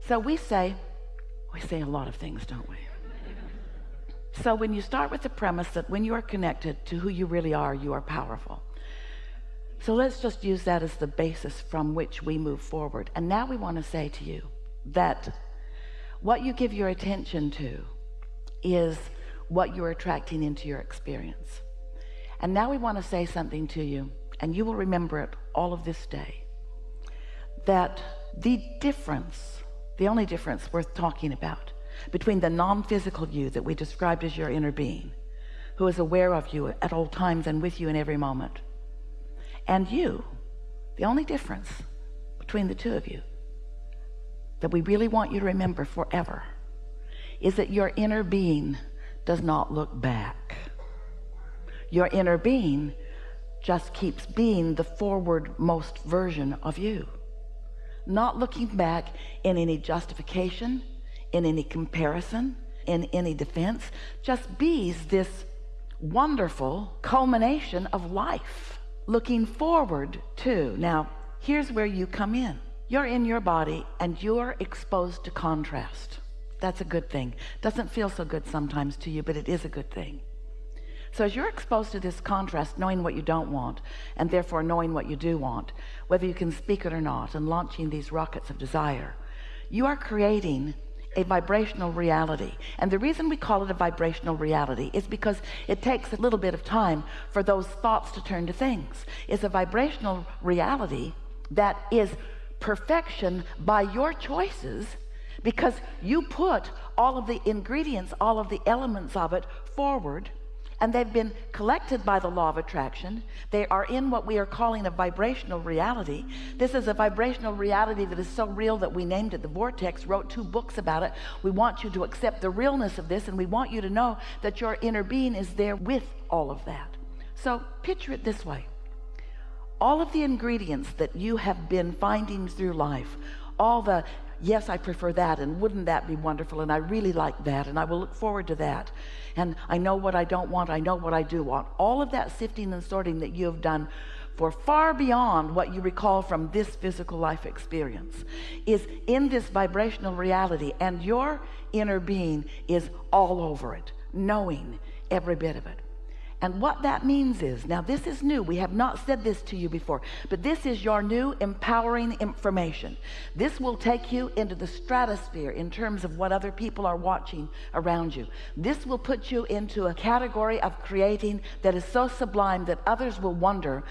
So we say a lot of things, don't we? So when you start with the premise that when you are connected to who you really are, you are powerful. So let's just use that as the basis from which we move forward. And now we want to say to you that what you give your attention to is what you're attracting into your experience. And now we want to say something to you, and you will remember it all of this day, that the only difference worth talking about between the non-physical you that we described as your inner being, who is aware of you at all times and with you in every moment, and you, the only difference between the two of you that we really want you to remember forever is that your inner being does not look back. Your inner being just keeps being the forward-most version of you, not looking back in any justification, in any comparison, in any defense, just bees this wonderful culmination of life, looking forward to. Now, here's where you come in. You're in your body and you're exposed to contrast. That's a good thing. Doesn't feel so good sometimes to you, but it is a good thing. So as you're exposed to this contrast, knowing what you don't want, and therefore knowing what you do want, whether you can speak it or not, and launching these rockets of desire, you are creating a vibrational reality. And the reason we call it a vibrational reality is because it takes a little bit of time for those thoughts to turn to things. It's a vibrational reality that is perfection by your choices, because you put all of the ingredients, all of the elements of it forward, and they've been collected by the law of attraction. They are in what we are calling a vibrational reality. This is a vibrational reality that is so real that we named it the vortex, wrote 2 books about it. We want you to accept the realness of this, and we want you to know that your inner being is there with all of that. So picture it this way. All of the ingredients that you have been finding through life, all the yes, I prefer that, and wouldn't that be wonderful, and I really like that, and I will look forward to that, and I know what I don't want, I know what I do want. All of that sifting and sorting that you have done for far beyond what you recall from this physical life experience is in this vibrational reality, and your inner being is all over it, knowing every bit of it. And what that means is, now this is new, we have not said this to you before, but this is your new empowering information. This will take you into the stratosphere in terms of what other people are watching around you. This will put you into a category of creating that is so sublime that others will wonder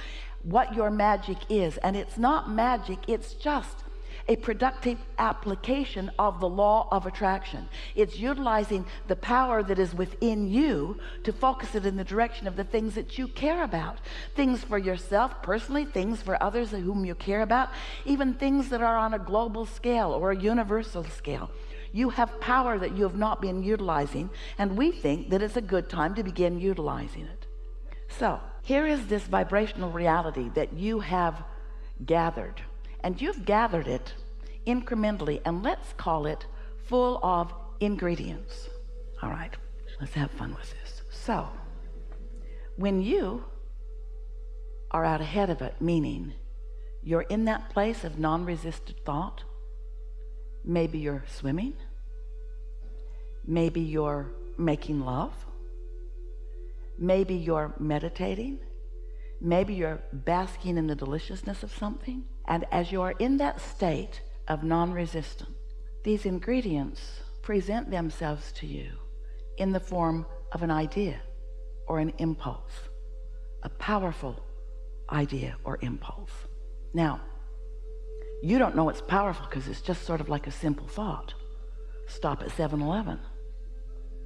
what your magic is. And it's not magic, it's just a productive application of the law of attraction. It's utilizing the power that is within you to focus it in the direction of the things that you care about. Things for yourself personally, things for others whom you care about, even things that are on a global scale or a universal scale. You have power that you have not been utilizing, and we think that it's a good time to begin utilizing it. So here is this vibrational reality that you have gathered. And you've gathered it incrementally, and let's call it full of ingredients. All right, let's have fun with this. So when you are out ahead of it, meaning you're in that place of non-resisted thought, maybe you're swimming, maybe you're making love, maybe you're meditating, maybe you're basking in the deliciousness of something. And as you are in that state of non-resistance, these ingredients present themselves to you in the form of an idea or an impulse, a powerful idea or impulse. Now, you don't know it's powerful because it's just sort of like a simple thought. Stop at 7-Eleven.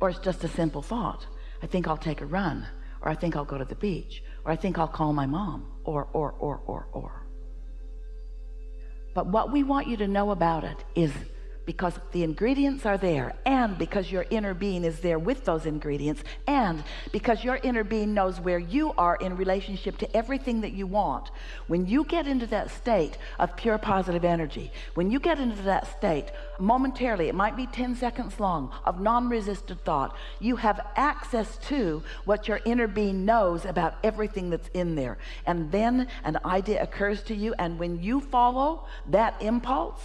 Or it's just a simple thought. I think I'll take a run, or I think I'll go to the beach, or I think I'll call my mom, or. But what we want you to know about it is, because the ingredients are there, and because your inner being is there with those ingredients, and because your inner being knows where you are in relationship to everything that you want, when you get into that state of pure positive energy, when you get into that state momentarily, it might be 10 seconds long, of non-resisted thought, you have access to what your inner being knows about everything that's in there. And then an idea occurs to you, and when you follow that impulse,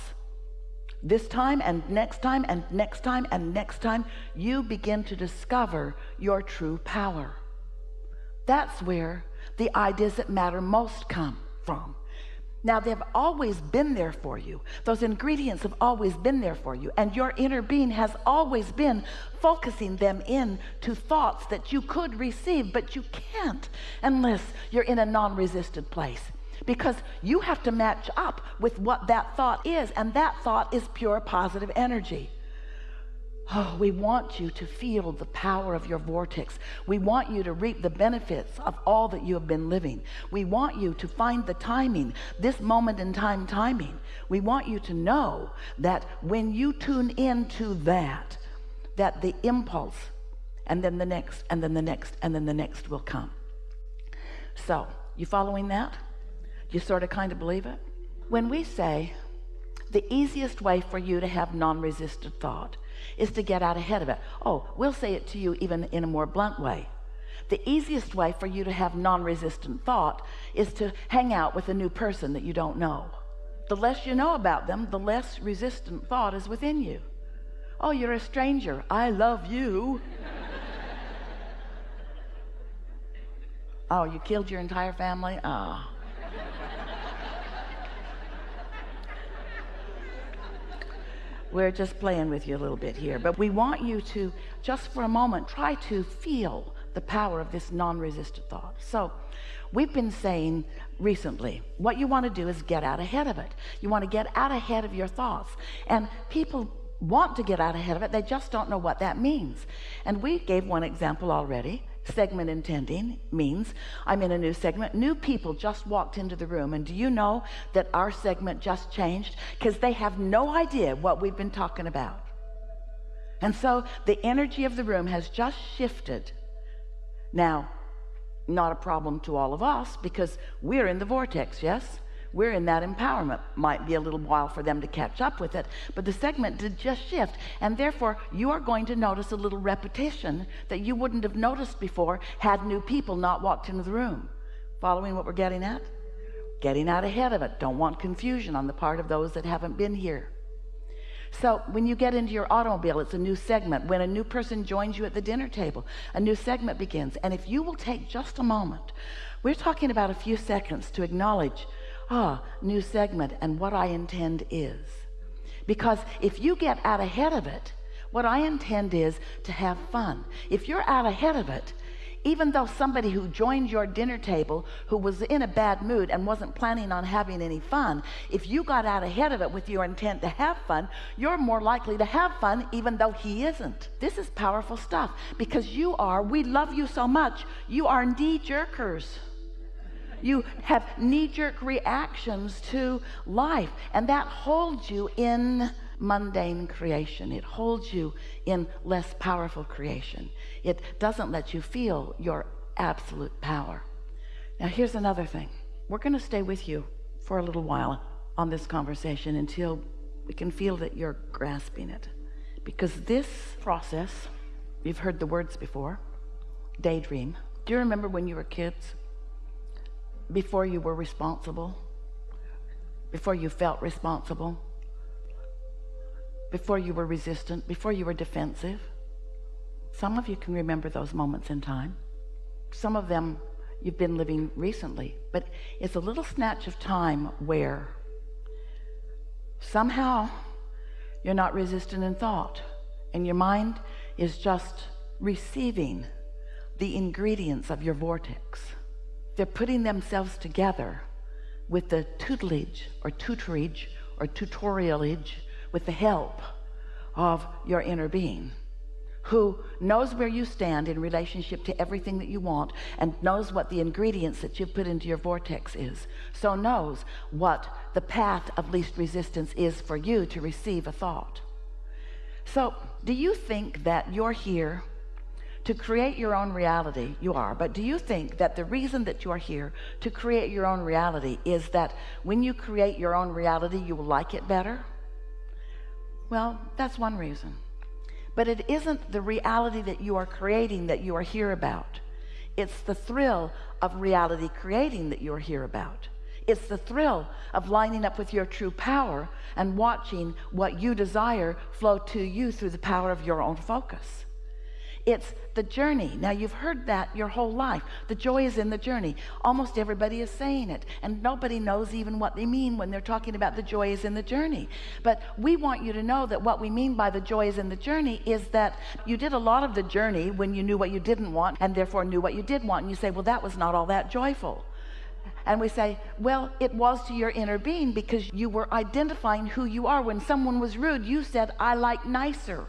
this time and next time and next time and next time, you begin to discover your true power. That's where the ideas that matter most come from. Now, they've always been there for you. Those ingredients have always been there for you, and your inner being has always been focusing them in to thoughts that you could receive, but you can't unless you're in a non-resistant place, because you have to match up with what that thought is, and that thought is pure positive energy. Oh, we want you to feel the power of your vortex. We want you to reap the benefits of all that you have been living. We want you to find the timing, this moment in time timing. We want you to know that when you tune into that the impulse, and then the next, and then the next, and then the next will come. So, you following that? You sort of kind of believe it? When we say the easiest way for you to have non-resistant thought is to get out ahead of it. Oh, we'll say it to you even in a more blunt way. The easiest way for you to have non-resistant thought is to hang out with a new person that you don't know. The less you know about them, the less resistant thought is within you. Oh, you're a stranger. I love you. Oh, you killed your entire family? Ah. We're just playing with you a little bit here, but we want you to, just for a moment, try to feel the power of this non-resistant thought. So we've been saying recently, what you want to do is get out ahead of it. You want to get out ahead of your thoughts, and people want to get out ahead of it. They just don't know what that means. And we gave one example already. Segment intending means I'm in a new segment. New people just walked into the room, and do you know that our segment just changed? Because they have no idea what we've been talking about. And so the energy of the room has just shifted. Now, not a problem to all of us, because we're in the vortex, yes? We're in that empowerment. Might be a little while for them to catch up with it, but the segment did just shift, and therefore you are going to notice a little repetition that you wouldn't have noticed before had new people not walked into the room. Following what we're getting at? Getting out ahead of it. Don't want confusion on the part of those that haven't been here. So when you get into your automobile, it's a new segment. When a new person joins you at the dinner table, a new segment begins. And if you will take just a moment, we're talking about a few seconds to acknowledge, new segment, and what I intend is. Because if you get out ahead of it, what I intend is to have fun. If you're out ahead of it, even though somebody who joined your dinner table who was in a bad mood and wasn't planning on having any fun, if you got out ahead of it with your intent to have fun, you're more likely to have fun even though he isn't. This is powerful stuff, because we love you so much, you are knee-jerkers. You have knee-jerk reactions to life, and that holds you in mundane creation. It holds you in less powerful creation. It doesn't let you feel your absolute power. Now, here's another thing. We're going to stay with you for a little while on this conversation until we can feel that you're grasping it. Because this process, you've heard the words before, daydream. Do you remember when you were kids? Before you were responsible, before you felt responsible, before you were resistant, before you were defensive. Some of you can remember those moments in time. Some of them you've been living recently, but it's a little snatch of time where somehow you're not resistant in thought, and your mind is just receiving the ingredients of your vortex. They're putting themselves together with the tutelage or tutorialage, with the help of your inner being, who knows where you stand in relationship to everything that you want, and knows what the ingredients that you've put into your vortex is. So knows what the path of least resistance is for you to receive a thought. So do you think that you're here to create your own reality? You are, but do you think that the reason that you are here to create your own reality is that when you create your own reality, you will like it better? Well, that's one reason. But it isn't the reality that you are creating that you are here about. It's the thrill of reality creating that you're here about. It's the thrill of lining up with your true power and watching what you desire flow to you through the power of your own focus. It's the journey. Now, you've heard that your whole life. The joy is in the journey. Almost everybody is saying it, and nobody knows even what they mean when they're talking about the joy is in the journey. But we want you to know that what we mean by the joy is in the journey is that you did a lot of the journey when you knew what you didn't want and therefore knew what you did want. And you say, well, that was not all that joyful. And we say, well, it was to your inner being because you were identifying who you are. When someone was rude, you said, I like nicer.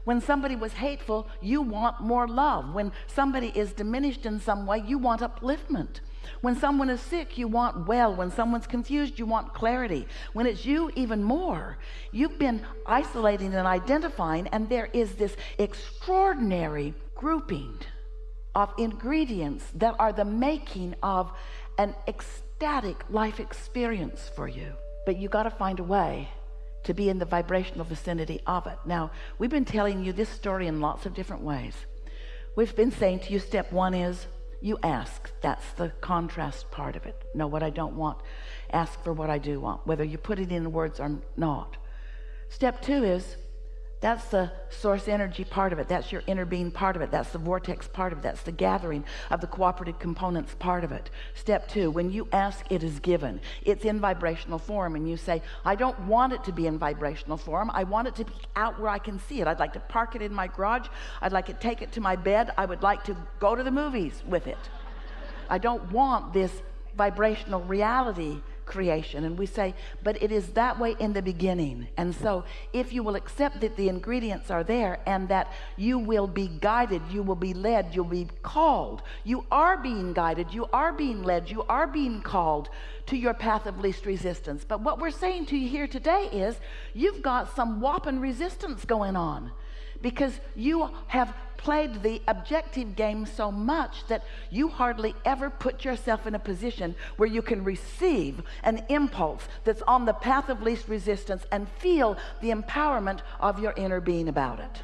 When somebody was hateful, you want more love. When somebody is diminished in some way, you want upliftment. When someone is sick, you want well. When someone's confused, you want clarity. When it's you, even more. You've been isolating and identifying, and there is this extraordinary grouping of ingredients that are the making of an ecstatic life experience for you. But you got to find a way to be in the vibrational vicinity of it. Now, we've been telling you this story in lots of different ways. We've been saying to you, step one is you ask. That's the contrast part of it. Know what I don't want. Ask for what I do want, whether you put it in words or not. Step two is that's the source energy part of it. That's your inner being part of it. That's the vortex part of it. That's the gathering of the cooperative components part of it. Step two, when you ask, it is given. It's in vibrational form, and you say, I don't want it to be in vibrational form. I want it to be out where I can see it. I'd like to park it in my garage. I'd like to take it to my bed. I would like to go to the movies with it. I don't want this vibrational reality creation. And we say, but it is that way in the beginning. And so if you will accept that the ingredients are there and that you will be guided, you will be led, you'll be called, you are being guided, you are being led, you are being called to your path of least resistance. But what we're saying to you here today is you've got some whopping resistance going on because you have played the objective game so much that you hardly ever put yourself in a position where you can receive an impulse that's on the path of least resistance and feel the empowerment of your inner being about it.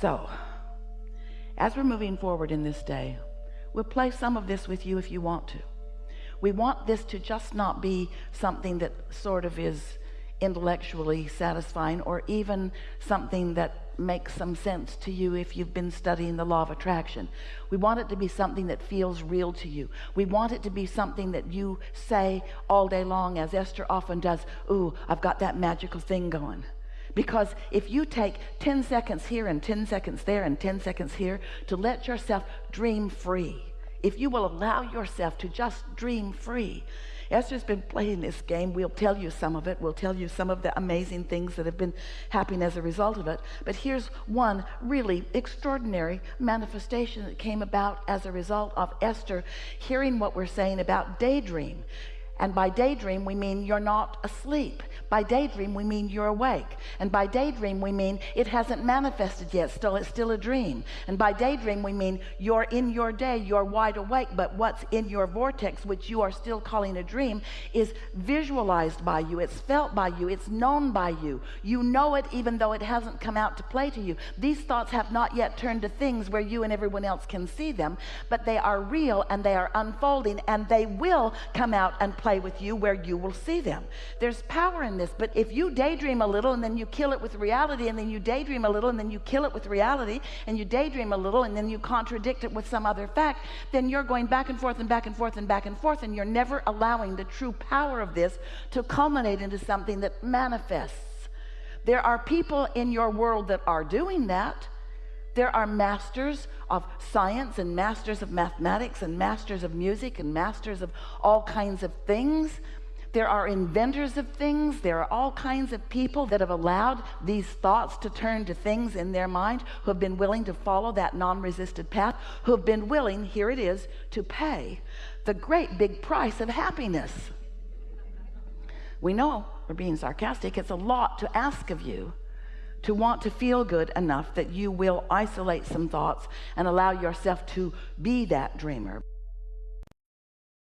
So, as we're moving forward in this day, we'll play some of this with you if you want to. We want this to just not be something that sort of is intellectually satisfying or even something that makes some sense to you if you've been studying the law of attraction. We want it to be something that feels real to you. We want it to be something that you say all day long, as Esther often does, ooh, I've got that magical thing going. Because if you take 10 seconds here and 10 seconds there and 10 seconds here to let yourself dream free, if you will allow yourself to just dream free. Esther's been playing this game. We'll tell you some of it. We'll tell you some of the amazing things that have been happening as a result of it. But here's one really extraordinary manifestation that came about as a result of Esther hearing what we're saying about daydream. And by daydream, we mean you're not asleep. By daydream, we mean you're awake. And by daydream, we mean it hasn't manifested yet. It's still a dream. And by daydream, we mean you're in your day, you're wide awake, but what's in your vortex, which you are still calling a dream, is visualized by you. It's felt by you. It's known by you. You know it even though it hasn't come out to play to you. These thoughts have not yet turned to things where you and everyone else can see them, but they are real and they are unfolding, and they will come out and play with you where you will see them. There's power in this, but if you daydream a little and then you kill it with reality, and then you daydream a little and then you kill it with reality, and you daydream a little and then you contradict it with some other fact, then you're going back and forth and back and forth and back and forth, and you're never allowing the true power of this to culminate into something that manifests. There are people in your world that are doing that. There are masters of science and masters of mathematics and masters of music and masters of all kinds of things. There are inventors of things. There are all kinds of people that have allowed these thoughts to turn to things in their mind, who have been willing to follow that non-resisted path, who have been willing, here it is, to pay the great big price of happiness. We know, we're being sarcastic, it's a lot to ask of you to want to feel good enough that you will isolate some thoughts and allow yourself to be that dreamer.